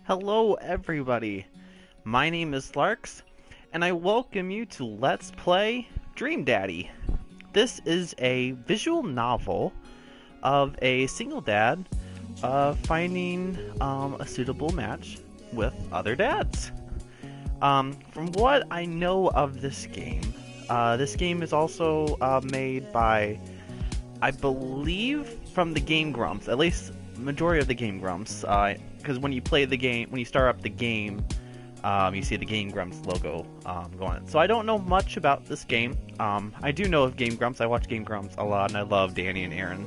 Hello everybody, my name is Larx, and I welcome you to Let's Play Dream Daddy. This is a visual novel of a single dad finding a suitable match with other dads. From what I know of this game is also made by, I believe, from the Game Grumps, at least majority of the Game Grumps, because when you play the game, when you start up the game, you see the Game Grumps logo going on. So I don't know much about this game. I do know of Game Grumps. I watch Game Grumps a lot, and I love Danny and Aaron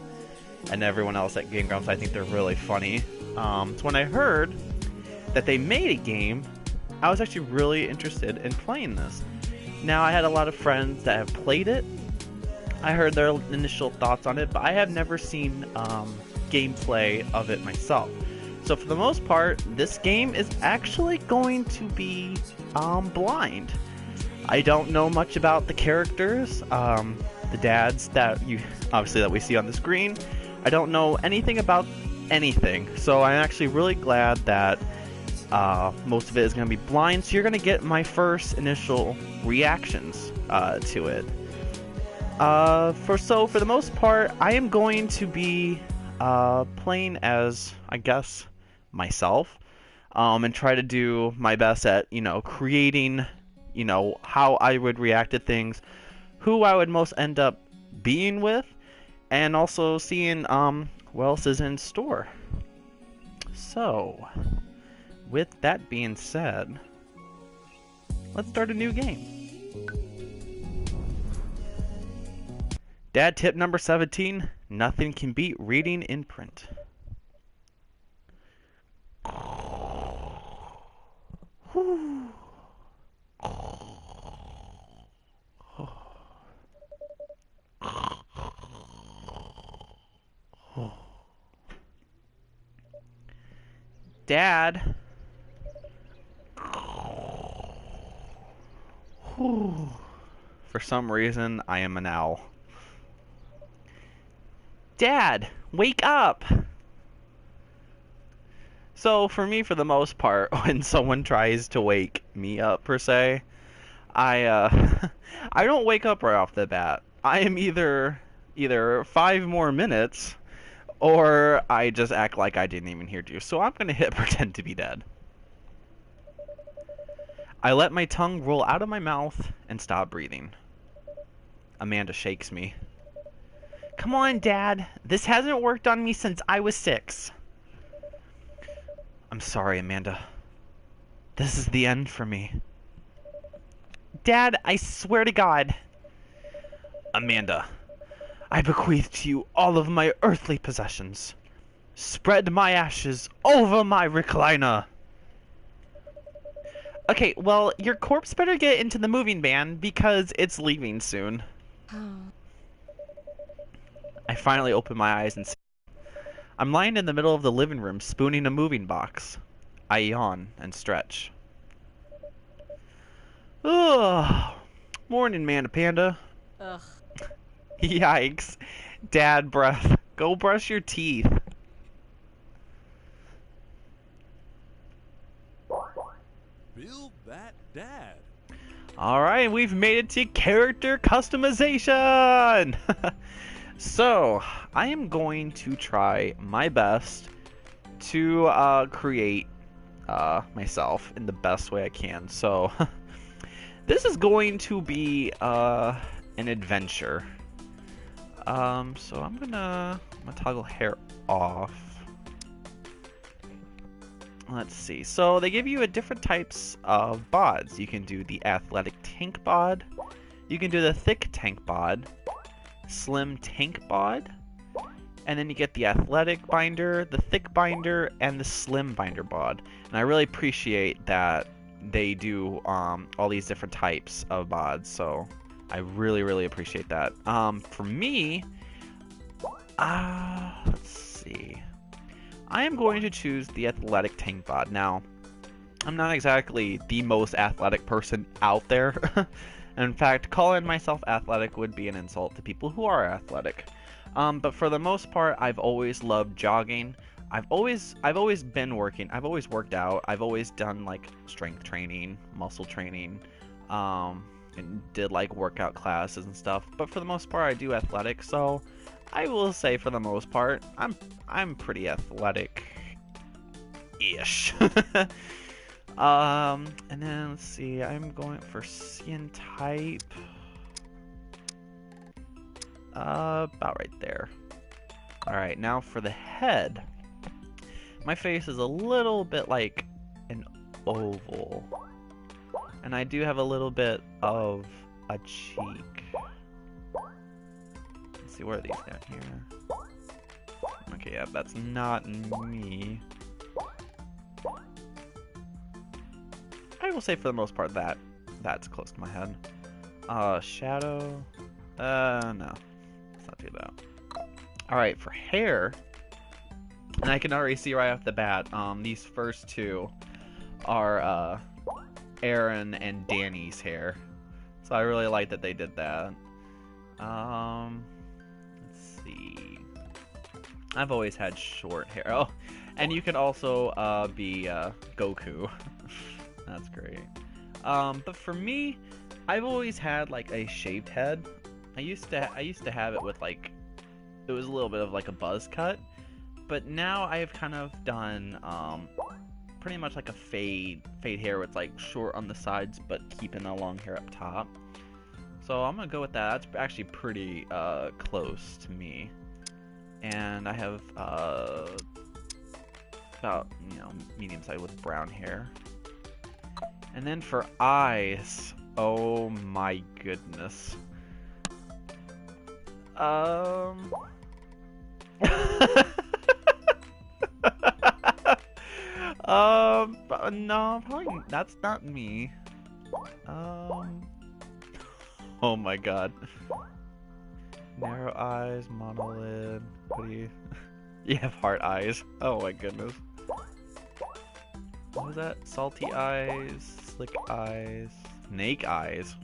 and everyone else at Game Grumps. I think they're really funny. So when I heard that they made a game, I was actually really interested in playing this. Now, I had a lot of friends that have played it. I heard their initial thoughts on it, but I have never seen gameplay of it myself. So for the most part, this game is actually going to be blind. I don't know much about the characters, the dads that we see on the screen. I don't know anything about anything, so I'm actually really glad that most of it is going to be blind. So you're going to get my first initial reactions to it. For the most part, I am going to be playing as, I guess, myself, and try to do my best at, creating, how I would react to things, who I would most end up being with, and also seeing, what else is in store. So, with that being said, let's start a new game. Dad tip number 17, nothing can beat reading in print. Dad. For some reason, I am an owl. Dad, wake up! So for me, for the most part, when someone tries to wake me up per se, I I don't wake up right off the bat. I am either 5 more minutes, or I just act like I didn't even hear you. So I'm gonna hit pretend to be dead. I let my tongue roll out of my mouth and stop breathing. Amanda shakes me. Come on, Dad. This hasn't worked on me since I was 6. I'm sorry, Amanda. This is the end for me. Dad, I swear to God. Amanda, I bequeath to you all of my earthly possessions. Spread my ashes over my recliner. Okay, well, your corpse better get into the moving van because it's leaving soon. I finally open my eyes and see. I'm lying in the middle of the living room, spooning a moving box. I yawn and stretch. Ugh. Morning, Manda Panda. Ugh. Yikes. Dad breath. Go brush your teeth. Build that dad. Alright, we've made it to character customization! So, I am going to try my best to create myself in the best way I can. So, this is going to be an adventure. So I'm gonna toggle hair off. Let's see. So they give you different types of bods. You can do the athletic tank bod. You can do the thick tank bod. Slim tank bod. And then you get the athletic binder, the thick binder, and the slim binder bod. And I really appreciate that they do all these different types of bods. So I really appreciate that. For me, let's see. I am going to choose the athletic tank bod. Now, I'm not exactly the most athletic person out there. In fact, calling myself athletic would be an insult to people who are athletic. But for the most part, I've always loved jogging. I've always been working. I've always worked out. I've always done like strength training, muscle training, and did like workout classes and stuff. But for the most part, I do athletics. So I will say for the most part, I'm pretty athletic-ish. And then let's see. I'm going for skin type. About right there. All right, now for the head. My face is a little bit like an oval. And I do have a little bit of a cheek. Let's see, where are these down here? Okay, yeah, that's not me. I will say for the most part that's close to my head. Shadow. No. Let's not do that. Alright, for hair, and I can already see right off the bat, these first two are Aaron and Danny's hair. So I really like that they did that. Let's see. I've always had short hair. Oh, and you can also be Goku. That's great. But for me, I've always had like a shaved head. I used to have it with like, it was a little bit of like a buzz cut, but now I've kind of done pretty much like a fade hair with like short on the sides but keeping the long hair up top. So I'm gonna go with that. That's actually pretty close to me. And I have about, you know, medium size with brown hair. And then for eyes, oh my goodness. No, probably that's not me. Oh my god. Narrow eyes, monolid. What do you? You have heart eyes. Oh my goodness. What was that? Salty eyes, slick eyes, snake eyes,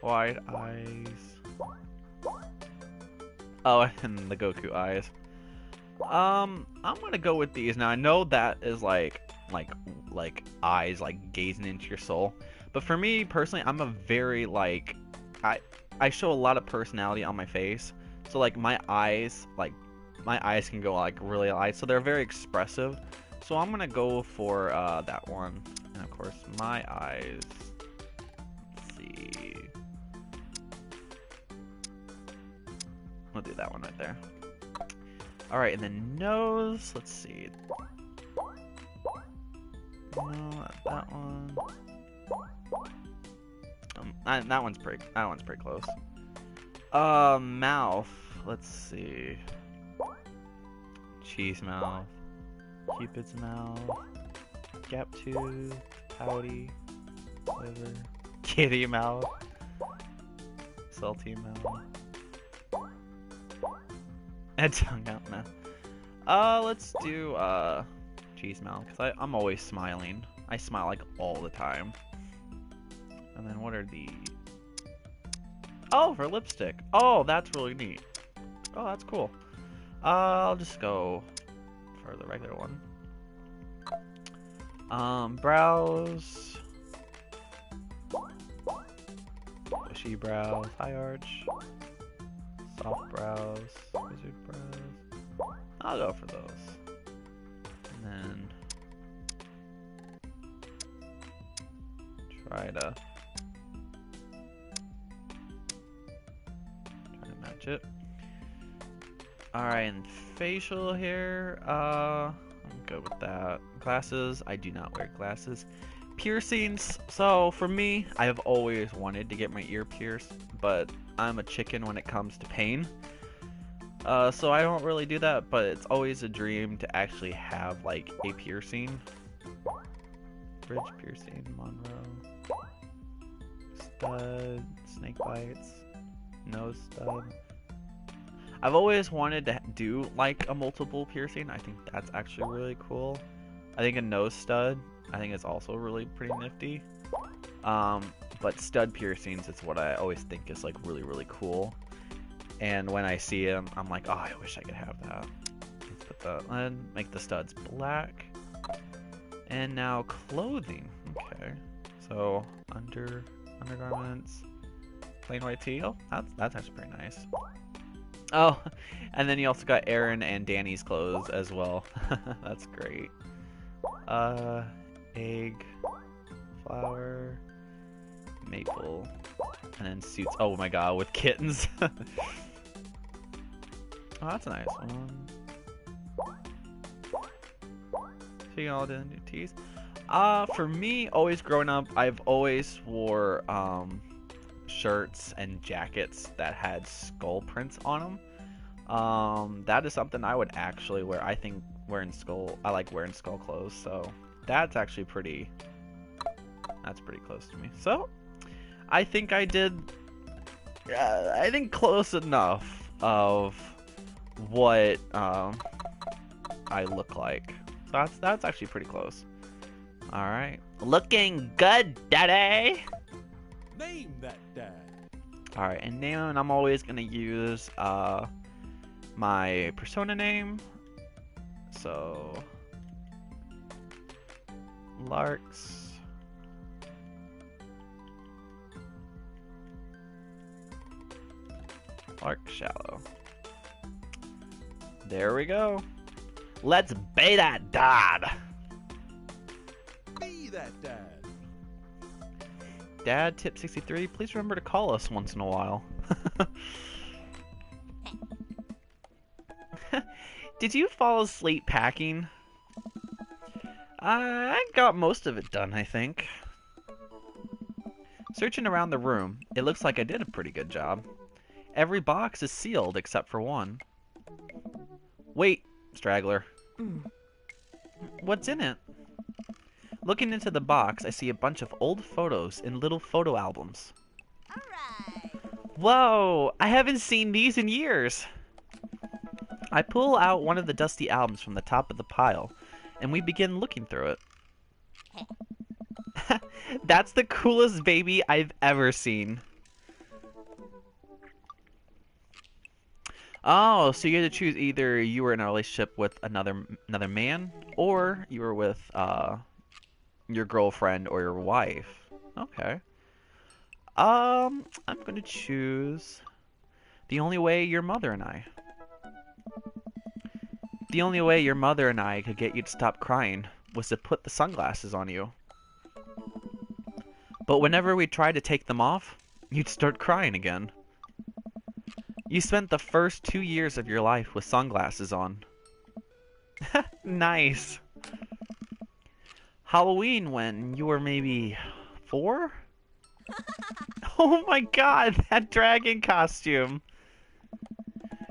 wide eyes. Oh, and the Goku eyes. I'm gonna go with these. Now I know that is like eyes like gazing into your soul, but for me personally, I'm a very like I show a lot of personality on my face. So like my eyes can go like really light, so they're very expressive. So I'm gonna go for that one, and of course my eyes. Let's see. We'll do that one right there. All right, and then nose. Let's see. No, not that one. That one's pretty close. Mouth. Let's see. Cheese mouth. Cupid's mouth. Gap tooth. Pouty. Liver. Kitty mouth. Salty mouth. And tongue out mouth. Let's do cheese mouth, because I'm always smiling. I smile like all the time. And then what are the... Oh, for lipstick. Oh, that's really neat. Oh, that's cool. I'll just go for the regular one. Brows. Bushy brows. High arch. Soft brows. Wizard brows. I'll go for those. And then... try to match it. Alright, and facial hair, I'm good with that. Glasses, I do not wear glasses. Piercings, so for me, I have always wanted to get my ear pierced, but I'm a chicken when it comes to pain. So I don't really do that, but it's always a dream to actually have like a piercing. Bridge piercing, Monroe. Stud, snake bites, nose stud. I've always wanted to do like a multiple piercing. I think that's actually really cool. I think a nose stud, I think it's also really pretty nifty. But stud piercings is what I always think is like really, really cool. And when I see them, I'm like, oh, I wish I could have that. put that and make the studs black. And now clothing. Okay. So undergarments, plain white tee. Oh, that's actually pretty nice. Oh, and then you also got Aaron and Danny's clothes as well. That's great. Egg, flower, maple, and then suits. Oh my god, with kittens. Oh, that's a nice one. So you all did new tees. For me, always growing up, I've always wore shirts and jackets that had skull prints on them. That is something I would actually wear. I think I like wearing skull clothes, so that's actually that's pretty close to me. So I think I did, I think close enough of what I look like. So that's actually pretty close. All right, looking good, daddy. Name that dad. All right, and name, I'm always gonna use my persona name. So Larx. Larx Shallow. There we go. Let's be that dad. Be that dad. Dad, tip 63, please remember to call us once in a while. Did you fall asleep packing? I got most of it done, I think. Searching around the room, it looks like I did a pretty good job. Every box is sealed except for one. Wait, straggler. What's in it? Looking into the box, I see a bunch of old photos in little photo albums. Alright. Whoa, I haven't seen these in years. I pull out one of the dusty albums from the top of the pile, and we begin looking through it. That's the coolest baby I've ever seen. Oh, so you had to choose either you were in a relationship with another man, or you were with your girlfriend or your wife. Okay. I'm gonna choose the only way your mother and I. The only way your mother and I could get you to stop crying was to put the sunglasses on you. But whenever we tried to take them off, you'd start crying again. You spent the first 2 years of your life with sunglasses on. Nice. Halloween when you were maybe 4? Oh my god, that dragon costume.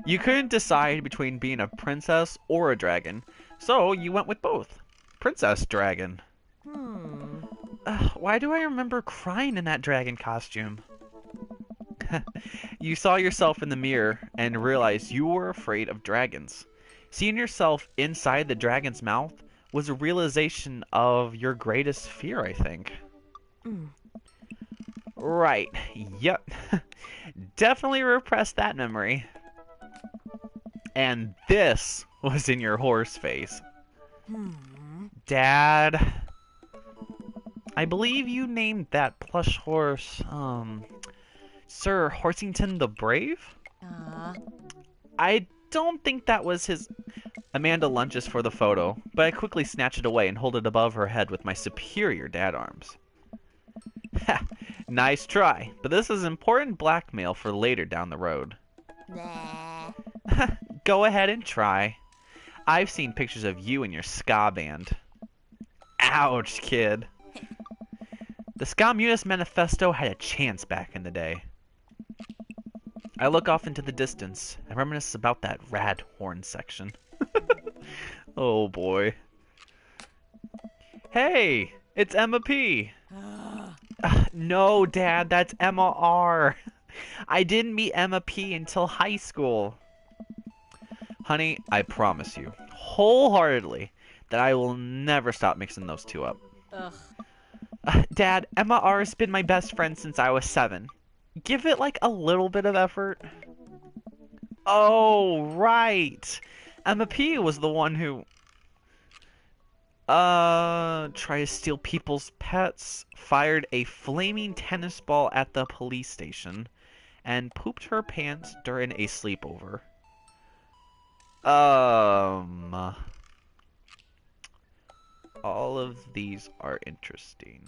You couldn't decide between being a princess or a dragon, so you went with both. Princess Dragon. Why do I remember crying in that dragon costume? You saw yourself in the mirror and realized you were afraid of dragons. Seeing yourself inside the dragon's mouth was a realization of your greatest fear, I think. Right. Yep. Definitely repressed that memory. And this was in your horse face. Dad, I believe you named that plush horse, Sir Horsington the Brave? I don't think that was his... Amanda lunges for the photo, but I quickly snatch it away and hold it above her head with my superior dad arms. Ha! Nice try, but this is important blackmail for later down the road. Nah. Go ahead and try. I've seen pictures of you and your ska band. Ouch, kid. The Communist Manifesto had a chance back in the day. I look off into the distance and reminisce about that rad horn section. Oh boy. Hey, it's Emma P. No, Dad, that's Emma R. I didn't meet Emma P until high school. Honey, I promise you, wholeheartedly, that I will never stop mixing those two up. Dad, Emma R has been my best friend since I was 7. Give it like a little bit of effort. Oh, right. Emma P was the one who tried to steal people's pets, fired a flaming tennis ball at the police station, and pooped her pants during a sleepover. All of these are interesting.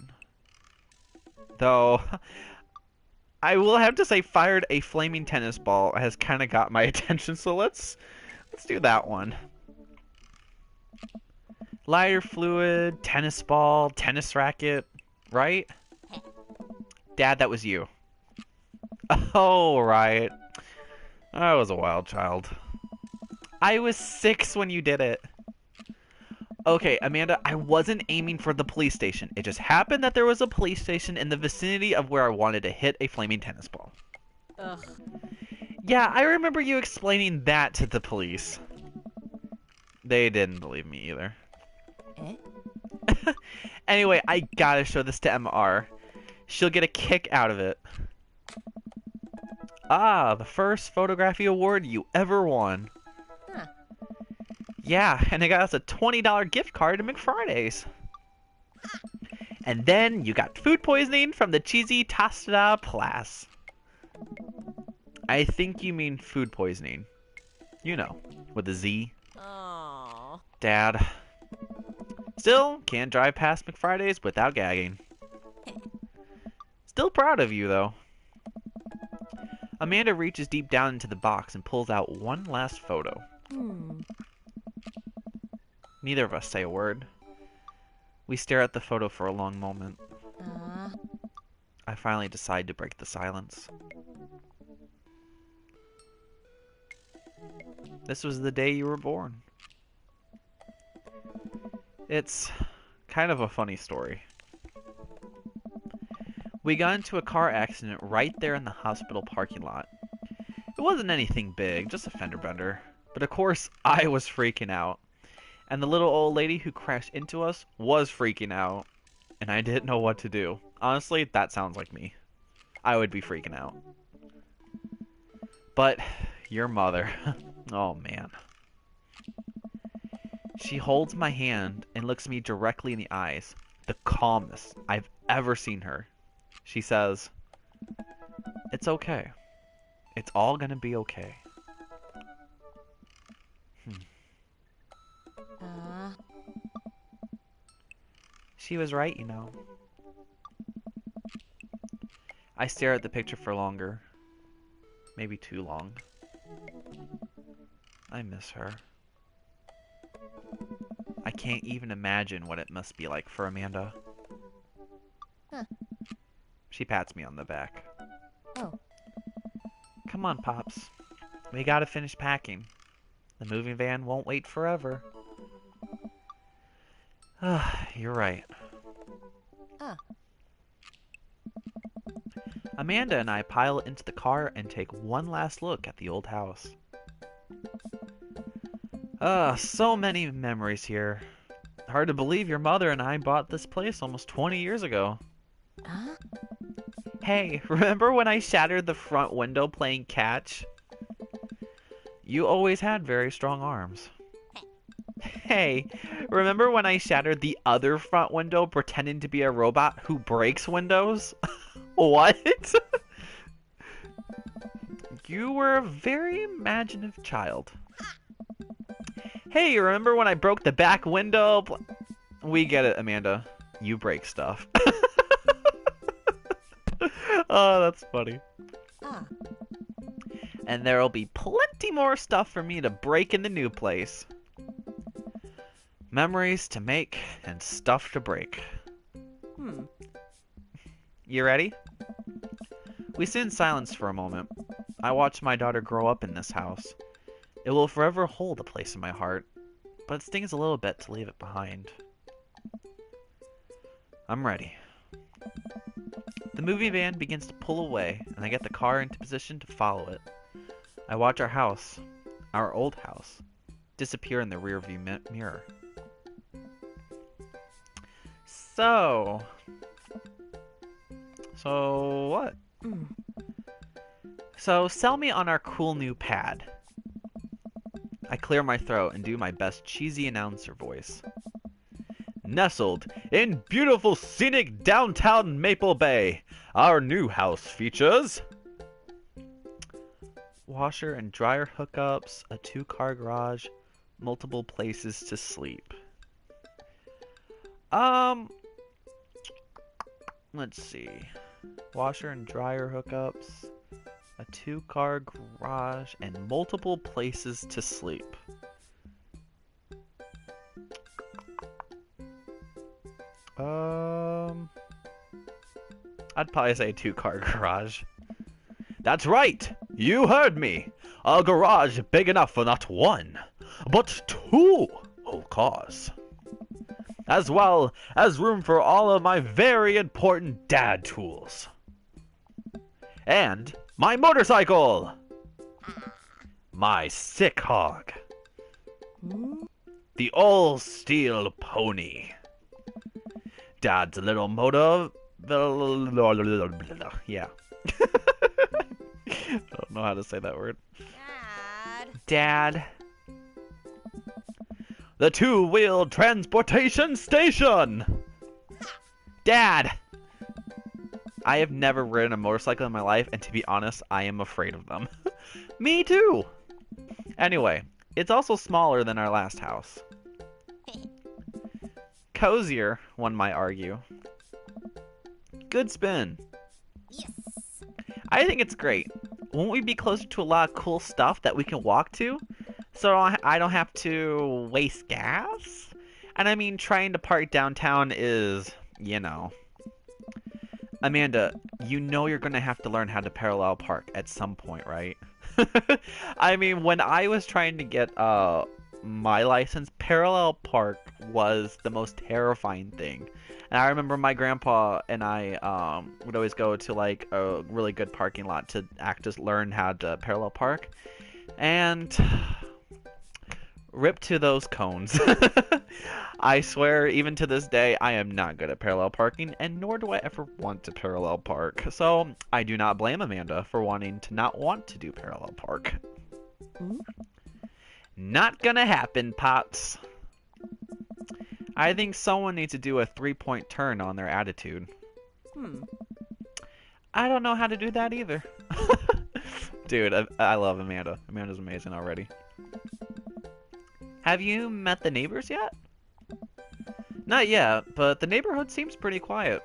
Though, I will have to say fired a flaming tennis ball has kind of got my attention, so let's do that one. Lighter fluid, tennis ball, tennis racket, right? Dad, that was you. Oh, right. I was a wild child. I was 6 when you did it. Okay, Amanda, I wasn't aiming for the police station. It just happened that there was a police station in the vicinity of where I wanted to hit a flaming tennis ball. Ugh. Yeah, I remember you explaining that to the police. They didn't believe me either. Eh? Anyway, I gotta show this to MR. She'll get a kick out of it. Ah, the first photography award you ever won. Huh. Yeah, and it got us a $20 gift card to McFriday's. And then you got food poisoning from the cheesy tostada plus. I think you mean food poisoning. You know, with a Z. Aww. Dad. Still, can't drive past McFriday's without gagging. Still proud of you, though. Amanda reaches deep down into the box and pulls out one last photo. Neither of us say a word. We stare at the photo for a long moment. I finally decide to break the silence. This was the day you were born. It's kind of a funny story. We got into a car accident right there in the hospital parking lot. It wasn't anything big, just a fender bender. But of course, I was freaking out. And the little old lady who crashed into us was freaking out. And I didn't know what to do. Honestly, that sounds like me. I would be freaking out. But your mother, oh man. She holds my hand and looks me directly in the eyes. The calmest I've ever seen her. She says, "It's okay. It's all gonna be okay." She was right, you know. I stare at the picture for longer. Maybe too long. I miss her. I can't even imagine what it must be like for Amanda. Huh. She pats me on the back. Oh. Come on, Pops. We gotta finish packing. The moving van won't wait forever. You're right. Amanda and I pile into the car and take one last look at the old house. So many memories here. Hard to believe your mother and I bought this place almost 20 years ago. Huh? Hey, remember when I shattered the front window playing catch? You always had very strong arms. Hey, remember when I shattered the other front window pretending to be a robot who breaks windows? What? You were a very imaginative child. Hey, remember when I broke the back window? We get it, Amanda. You break stuff. Oh, that's funny. And there'll be plenty more stuff for me to break in the new place. Memories to make and stuff to break. You ready? We sit in silence for a moment. I watch my daughter grow up in this house. It will forever hold a place in my heart, but it stings a little bit to leave it behind. I'm ready. The movie van begins to pull away, and I get the car into position to follow it. I watch our house, our old house, disappear in the rearview mirror. So what? So sell me on our cool new pad. I clear my throat and do my best cheesy announcer voice. Nestled in beautiful scenic downtown Maple Bay, our new house features washer and dryer hookups, a 2-car garage, multiple places to sleep. Let's see. Washer and dryer hookups, a 2-car garage, and multiple places to sleep. I'd probably say 2-car garage. That's right! You heard me! A garage big enough for not 1, but 2 whole cars. As well as room for all of my very important dad tools. And my motorcycle! My sick hog. The all-steel pony. Dad's little motor... Yeah. I don't know how to say that word. Dad. The 2-wheel transportation station! Dad! I have never ridden a motorcycle in my life, and to be honest, I am afraid of them. Me too! Anyway, it's also smaller than our last house. Cozier, one might argue. Good spin. Yes. I think it's great. Won't we be closer to a lot of cool stuff that we can walk to? So I don't have to waste gas? And I mean, trying to park downtown is, you know. Amanda, you know you're going to have to learn how to parallel park at some point, right? I mean, when I was trying to get my license, parallel park was the most terrifying thing. And I remember my grandpa and I would always go to like a really good parking lot to learn how to parallel park. And rip to those cones. I swear, even to this day, I am not good at parallel parking, and nor do I ever want to parallel park. So I do not blame Amanda for wanting to not want to do parallel park. Not gonna happen, Pops. I think someone needs to do a 3-point turn on their attitude. I don't know how to do that either. Dude, I love Amanda. Amanda's amazing already. Have you met the neighbors yet? Not yet, but the neighborhood seems pretty quiet.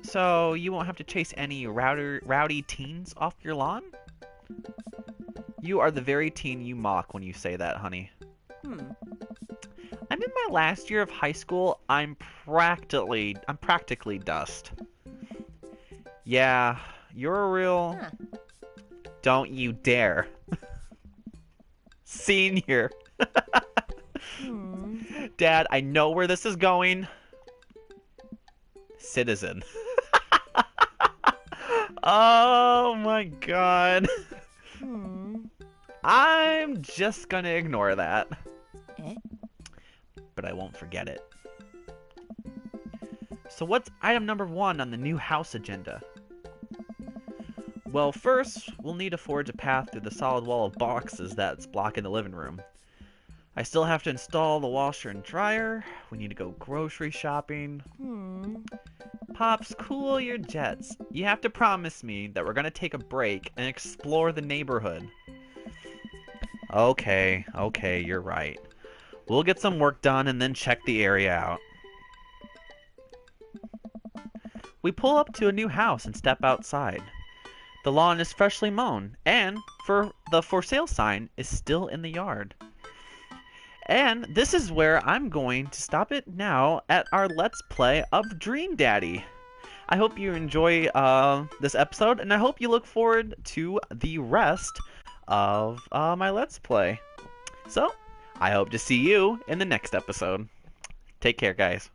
So you won't have to chase any rowdy teens off your lawn? You are the very teen you mock when you say that, honey. I'm in my last year of high school. I'm practically dust. Yeah, you're a real... Don't you dare. Senior. Dad, I know where this is going. Citizen. Oh my god. I'm just gonna ignore that. But I won't forget it. So what's item number 1 on the new house agenda? Well, first, we'll need to forge a path through the solid wall of boxes that's blocking the living room. I still have to install the washer and dryer. We need to go grocery shopping. Pops, cool your jets. You have to promise me that we're gonna take a break and explore the neighborhood. Okay, you're right. We'll get some work done and then check the area out. We pull up to a new house and step outside. The lawn is freshly mown, and the for sale sign is still in the yard. And this is where I'm going to stop it now at our Let's Play of Dream Daddy. I hope you enjoy this episode, and I hope you look forward to the rest of my Let's Play. So, I hope to see you in the next episode. Take care, guys.